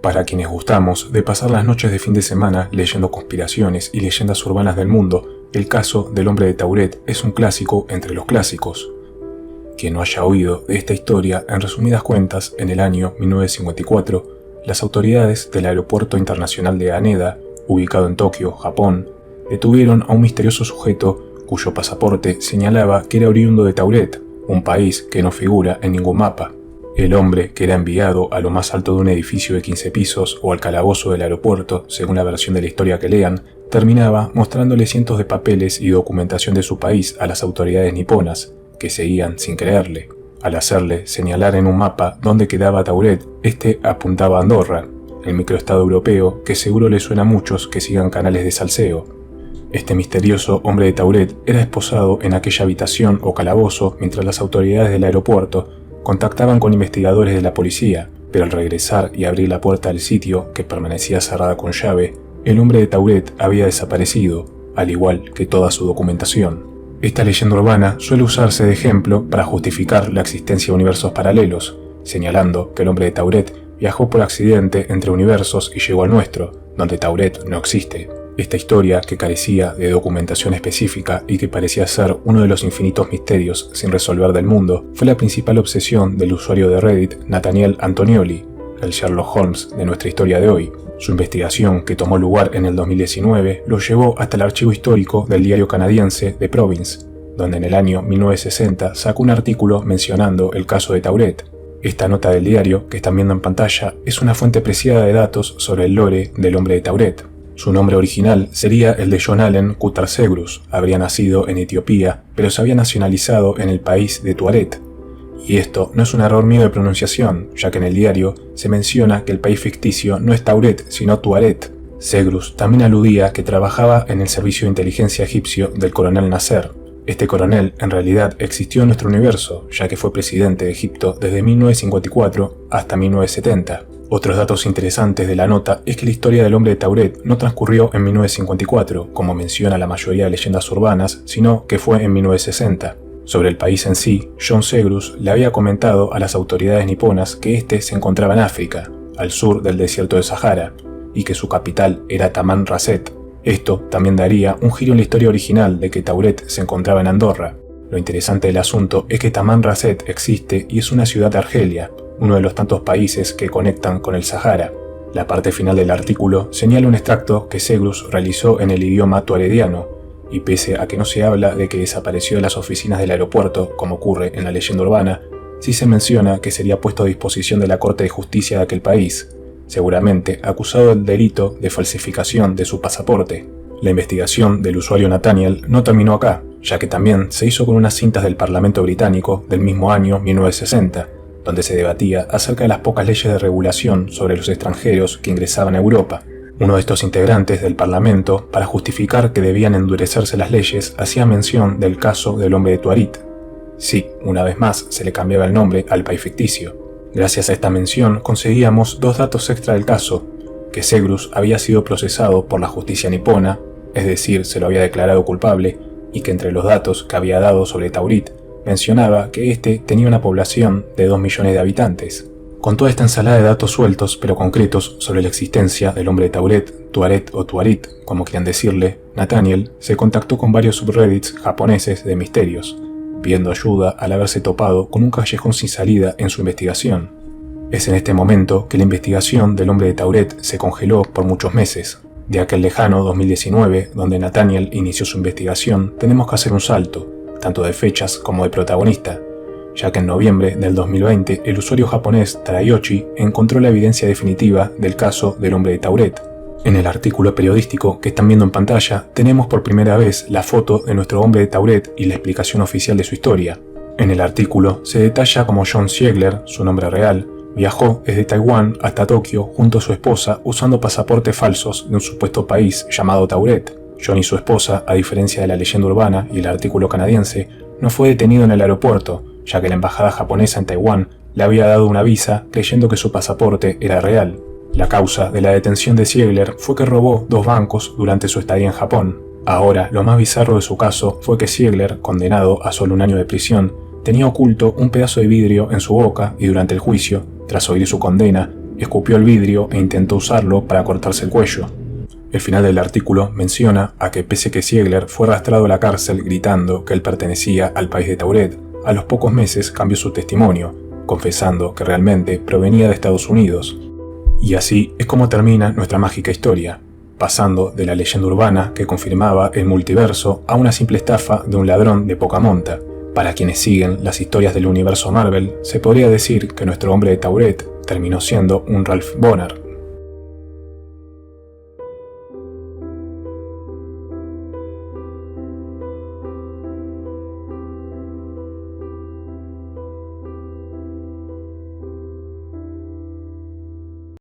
Para quienes gustamos de pasar las noches de fin de semana leyendo conspiraciones y leyendas urbanas del mundo, el caso del hombre de Tauret es un clásico entre los clásicos. Quien no haya oído de esta historia, en resumidas cuentas, en el año 1954, las autoridades del Aeropuerto Internacional de Haneda, ubicado en Tokio, Japón, detuvieron a un misterioso sujeto cuyo pasaporte señalaba que era oriundo de Tauret, un país que no figura en ningún mapa. El hombre, que era enviado a lo más alto de un edificio de 15 pisos o al calabozo del aeropuerto, según la versión de la historia que lean, terminaba mostrándole cientos de papeles y documentación de su país a las autoridades niponas, que seguían sin creerle. Al hacerle señalar en un mapa dónde quedaba Tauret, este apuntaba a Andorra, el microestado europeo que seguro le suena a muchos que sigan canales de salseo. Este misterioso hombre de Tauret era esposado en aquella habitación o calabozo mientras las autoridades del aeropuerto contactaban con investigadores de la policía, pero al regresar y abrir la puerta del sitio, que permanecía cerrada con llave, el hombre de Tauret había desaparecido, al igual que toda su documentación. Esta leyenda urbana suele usarse de ejemplo para justificar la existencia de universos paralelos, señalando que el hombre de Tauret viajó por accidente entre universos y llegó al nuestro, donde Tauret no existe. Esta historia, que carecía de documentación específica y que parecía ser uno de los infinitos misterios sin resolver del mundo, fue la principal obsesión del usuario de Reddit Nathaniel Antonioli, el Sherlock Holmes de nuestra historia de hoy. Su investigación, que tomó lugar en el 2019, lo llevó hasta el archivo histórico del diario canadiense The Province, donde en el año 1960 sacó un artículo mencionando el caso de Tauret. Esta nota del diario, que están viendo en pantalla, es una fuente preciada de datos sobre el lore del hombre de Tauret. Su nombre original sería el de John Allen Kutarsegrus. Habría nacido en Etiopía, pero se había nacionalizado en el país de Tuaret. Y esto no es un error mío de pronunciación, ya que en el diario se menciona que el país ficticio no es Tauret, sino Tuaret. Segrus también aludía que trabajaba en el servicio de inteligencia egipcio del coronel Nasser. Este coronel en realidad existió en nuestro universo, ya que fue presidente de Egipto desde 1954 hasta 1970. Otros datos interesantes de la nota es que la historia del hombre de Tauret no transcurrió en 1954, como menciona la mayoría de leyendas urbanas, sino que fue en 1960. Sobre el país en sí, John Segrus le había comentado a las autoridades niponas que este se encontraba en África, al sur del desierto de Sahara, y que su capital era Taman Rasset. Esto también daría un giro en la historia original de que Tauret se encontraba en Andorra. Lo interesante del asunto es que Taman Rasset existe y es una ciudad de Argelia, uno de los tantos países que conectan con el Sahara. La parte final del artículo señala un extracto que Segrus realizó en el idioma tuarediano, y pese a que no se habla de que desapareció de las oficinas del aeropuerto, como ocurre en la leyenda urbana, sí se menciona que sería puesto a disposición de la Corte de Justicia de aquel país, seguramente acusado del delito de falsificación de su pasaporte. La investigación del usuario Nathaniel no terminó acá, ya que también se hizo con unas cintas del Parlamento británico del mismo año 1960, donde se debatía acerca de las pocas leyes de regulación sobre los extranjeros que ingresaban a Europa. Uno de estos integrantes del Parlamento, para justificar que debían endurecerse las leyes, hacía mención del caso del hombre de Tuaret. Sí, una vez más se le cambiaba el nombre al país ficticio. Gracias a esta mención conseguíamos dos datos extra del caso: que Segrus había sido procesado por la justicia nipona, es decir, se lo había declarado culpable, y que entre los datos que había dado sobre Tauret, mencionaba que este tenía una población de 2 millones de habitantes. Con toda esta ensalada de datos sueltos pero concretos sobre la existencia del hombre de Tauret, Tuaret o Tuaret, como quieran decirle, Nathaniel se contactó con varios subreddits japoneses de misterios, pidiendo ayuda al haberse topado con un callejón sin salida en su investigación. Es en este momento que la investigación del hombre de Tauret se congeló por muchos meses. De aquel lejano 2019, donde Nathaniel inició su investigación, tenemos que hacer un salto, tanto de fechas como de protagonista, ya que en noviembre del 2020 el usuario japonés Tadayoshi encontró la evidencia definitiva del caso del hombre de Tauret. En el artículo periodístico que están viendo en pantalla tenemos por primera vez la foto de nuestro hombre de Tauret y la explicación oficial de su historia. En el artículo se detalla cómo John Ziegler, su nombre real, viajó desde Taiwán hasta Tokio junto a su esposa usando pasaportes falsos de un supuesto país llamado Tauret. John y su esposa, a diferencia de la leyenda urbana y el artículo canadiense, no fue detenido en el aeropuerto, ya que la embajada japonesa en Taiwán le había dado una visa creyendo que su pasaporte era real. La causa de la detención de Ziegler fue que robó 2 bancos durante su estadía en Japón. Ahora, lo más bizarro de su caso fue que Ziegler, condenado a solo 1 año de prisión, tenía oculto un pedazo de vidrio en su boca y durante el juicio, tras oír su condena, escupió el vidrio e intentó usarlo para cortarse el cuello. El final del artículo menciona a que pese que Ziegler fue arrastrado a la cárcel gritando que él pertenecía al país de Tauret, a los pocos meses cambió su testimonio, confesando que realmente provenía de Estados Unidos. Y así es como termina nuestra mágica historia, pasando de la leyenda urbana que confirmaba el multiverso a una simple estafa de un ladrón de poca monta. Para quienes siguen las historias del universo Marvel, se podría decir que nuestro hombre de Tauret terminó siendo un Ralph Bonner.